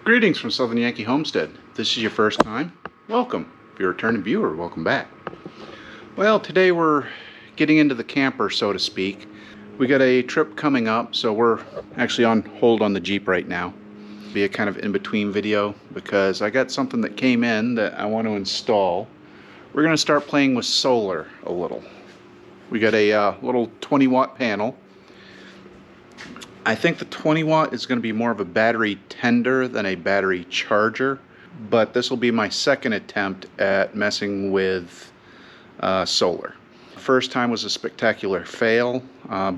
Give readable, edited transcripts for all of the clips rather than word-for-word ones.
Greetings from Southern Yankee Homestead. If this is your first time, welcome. If you're a returning viewer, welcome back. Well, today we're getting into the camper, so to speak. We got a trip coming up, so we're actually on hold on the Jeep right now. Be a kind of in-between video because I got something that came in that I want to install. We're going to start playing with solar a little. We got a little 20-watt panel. I think the 20 watt is going to be more of a battery tender than a battery charger, but this will be my second attempt at messing with solar. First time was a spectacular fail.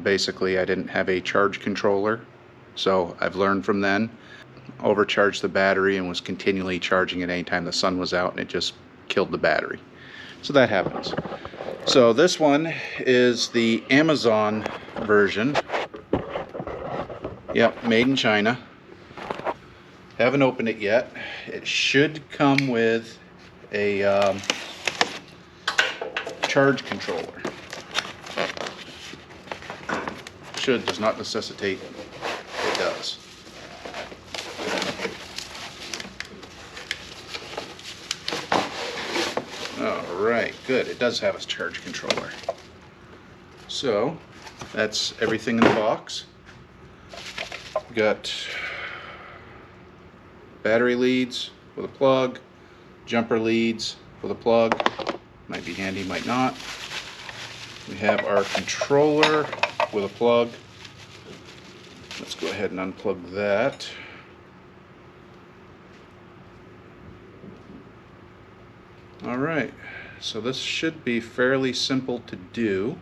Basically, I didn't have a charge controller, so I've learned from then. Overcharged the battery and was continually charging it anytime the sun was out, and it just killed the battery. So that happens. So this one is the Amazon version. Yep, made in China. Haven't opened it yet. It should come with a charge controller. Should, does not necessitate. It does. Alright, good. It does have a charge controller. So, that's everything in the box. Got battery leads with a plug, jumper leads with a plug. Might be handy, might not. We have our controller with a plug. Let's go ahead and unplug that. Alright, so this should be fairly simple to do.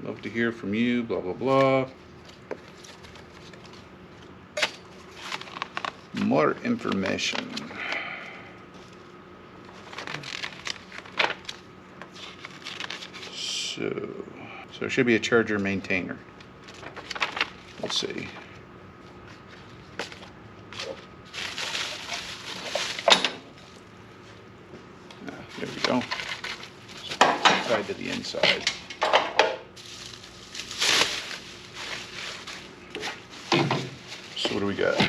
Love to hear from you, blah blah blah. More information. So it should be a charger maintainer. Let's see. There we go. Side to the inside. So what do we got?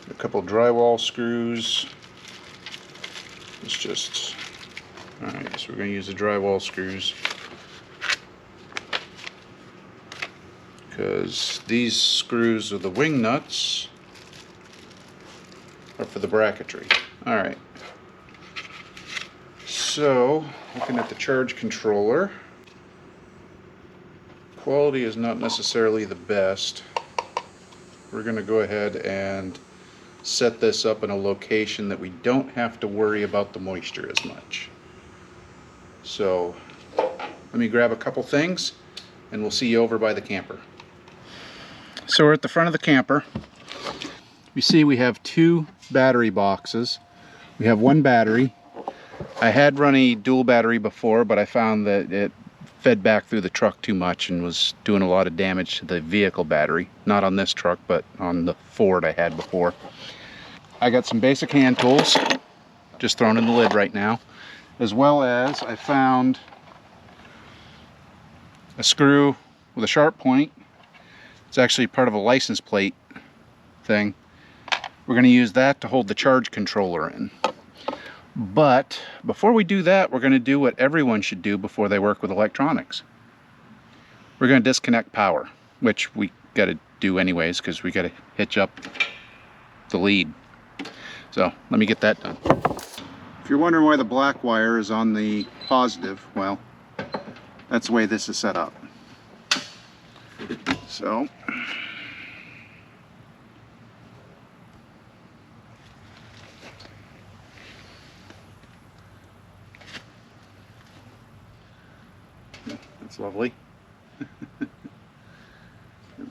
A couple drywall screws. It's just, alright, so we're going to use the drywall screws because these screws are the wing nuts are for the bracketry. Alright, so looking at the charge controller, quality is not necessarily the best. We're going to go ahead and set this up in a location that we don't have to worry about the moisture as much. So let me grab a couple things and we'll see you over by the camper. So we're at the front of the camper. You see we have two battery boxes. We have one battery. I had run a dual battery before, but I found that it fed back through the truck too much and was doing a lot of damage to the vehicle battery. Not on this truck, but on the Ford I had before. I got some basic hand tools, just thrown in the lid right now, as well as I found a screw with a sharp point. It's actually part of a license plate thing. We're going to use that to hold the charge controller in. But before we do that, we're going to do what everyone should do before they work with electronics. We're going to disconnect power, which we got to do anyways because we got to hitch up the lead. So let me get that done. If you're wondering why the black wire is on the positive, well, that's the way this is set up. So that's lovely.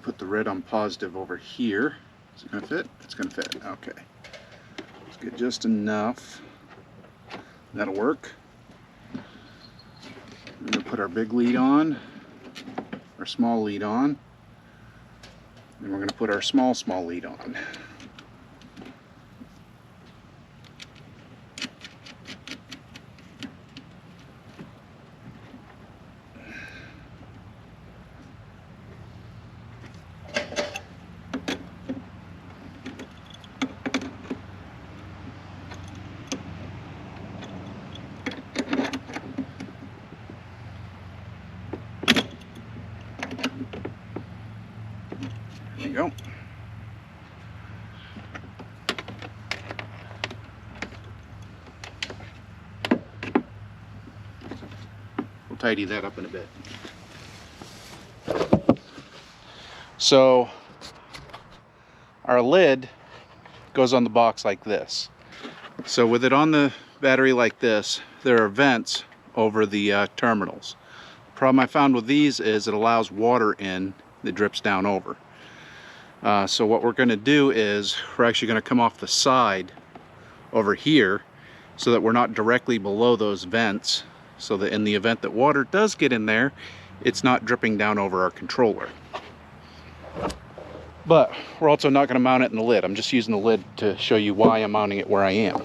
Put the red on positive over here. Is it going to fit? It's going to fit. Okay. Let's get just enough. That'll work. We're going to put our big lead on, our small lead on, and we're going to put our small lead on. you go. We'll tidy that up in a bit. So our lid goes on the box like this. So with it on the battery like this, there are vents over the terminals. The problem I found with these is it allows water in that drips down over. So what we're going to do is we're actually going to come off the side over here so that we're not directly below those vents, so that in the event that water does get in there, it's not dripping down over our controller. But we're also not going to mount it in the lid. I'm just using the lid to show you why I'm mounting it where I am.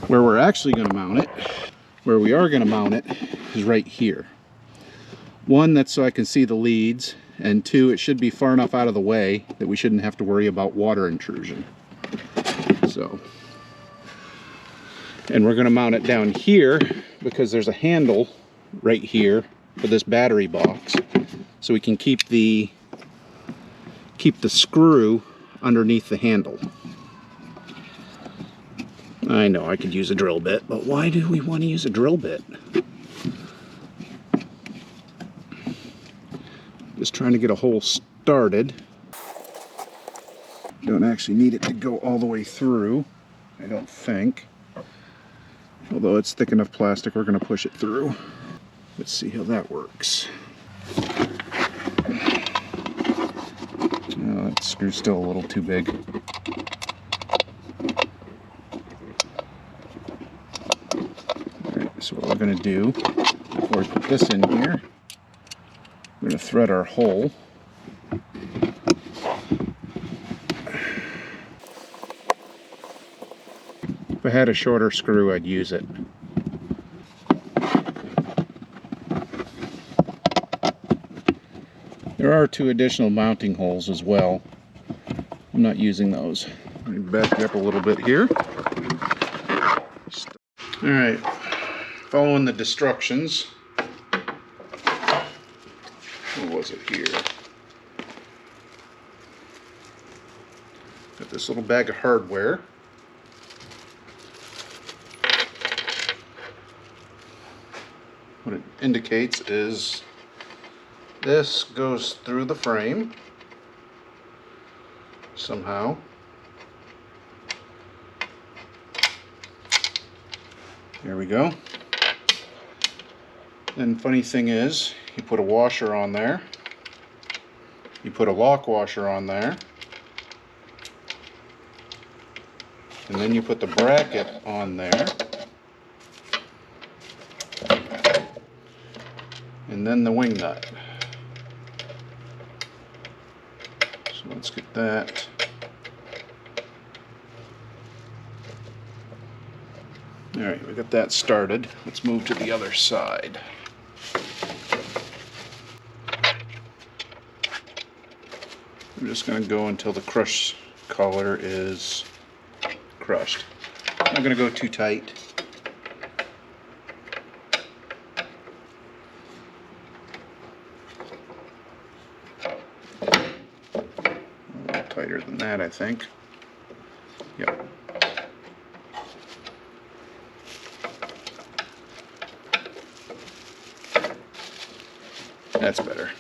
Where we're actually going to mount it, where we are going to mount it, is right here. One, that's so I can see the leads, and two, it should be far enough out of the way that we shouldn't have to worry about water intrusion. So, and we're going to mount it down here because there's a handle right here for this battery box, so we can keep the screw underneath the handle. I know I could use a drill bit, but why do we want to use a drill bit? Just trying to get a hole started. Don't actually need it to go all the way through, I don't think. Although it's thick enough plastic, we're going to push it through. Let's see how that works. Oh, that screw's still a little too big. Alright, so what we're going to do, before we put this in here, we're going to thread our hole. If I had a shorter screw, I'd use it. There are 2 additional mounting holes as well. I'm not using those. Let me back you up a little bit here. Alright, following the instructions. What was it here? Got this little bag of hardware. What it indicates is this goes through the frame somehow. There we go. Then funny thing is, you put a washer on there, you put a lock washer on there, and then you put the bracket on there, and then the wing nut. So let's get that. Alright, we got that started. Let's move to the other side. I'm just going to go until the crush collar is crushed. I'm not going to go too tight. A little tighter than that, I think. Yep. That's better.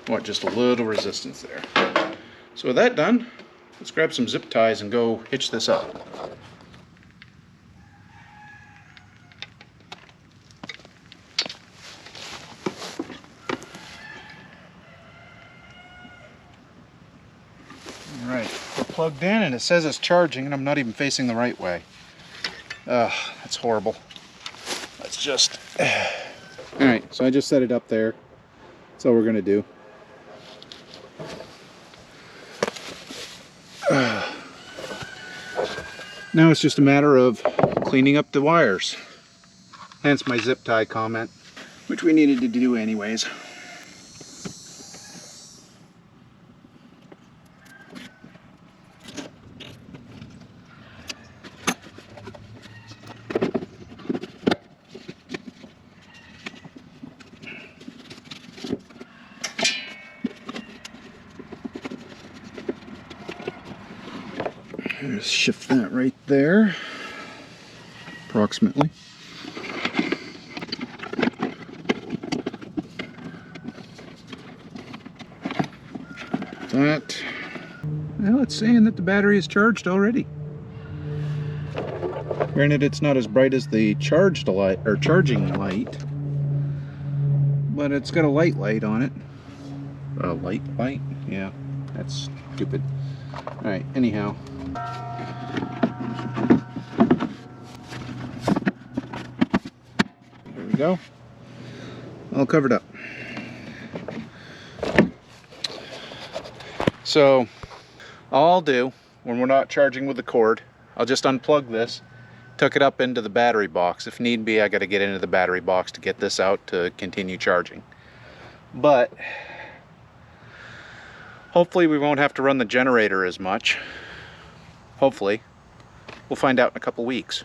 Want just a little resistance there. So with that done, let's grab some zip ties and go hitch this up. Alright, we're plugged in and it says it's charging and I'm not even facing the right way. That's horrible. Let's just... Alright, so I just set it up there. That's all we're going to do. Now it's just a matter of cleaning up the wires. Hence my zip tie comment, which we needed to do anyways. Just shift that right there, approximately. That. Well, it's saying that the battery is charged already. Granted, it's not as bright as the charged light or charging light, but it's got a light on it. A light? Yeah, that's stupid. All right. Anyhow. There we go. All covered up. So all I'll do when we're not charging with the cord, I'll just unplug this, tuck it up into the battery box. If need be, I got to get into the battery box to get this out to continue charging. But hopefully we won't have to run the generator as much. Hopefully. We'll find out in a couple weeks.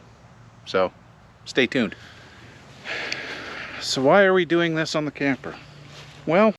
So stay tuned. So why are we doing this on the camper? Well,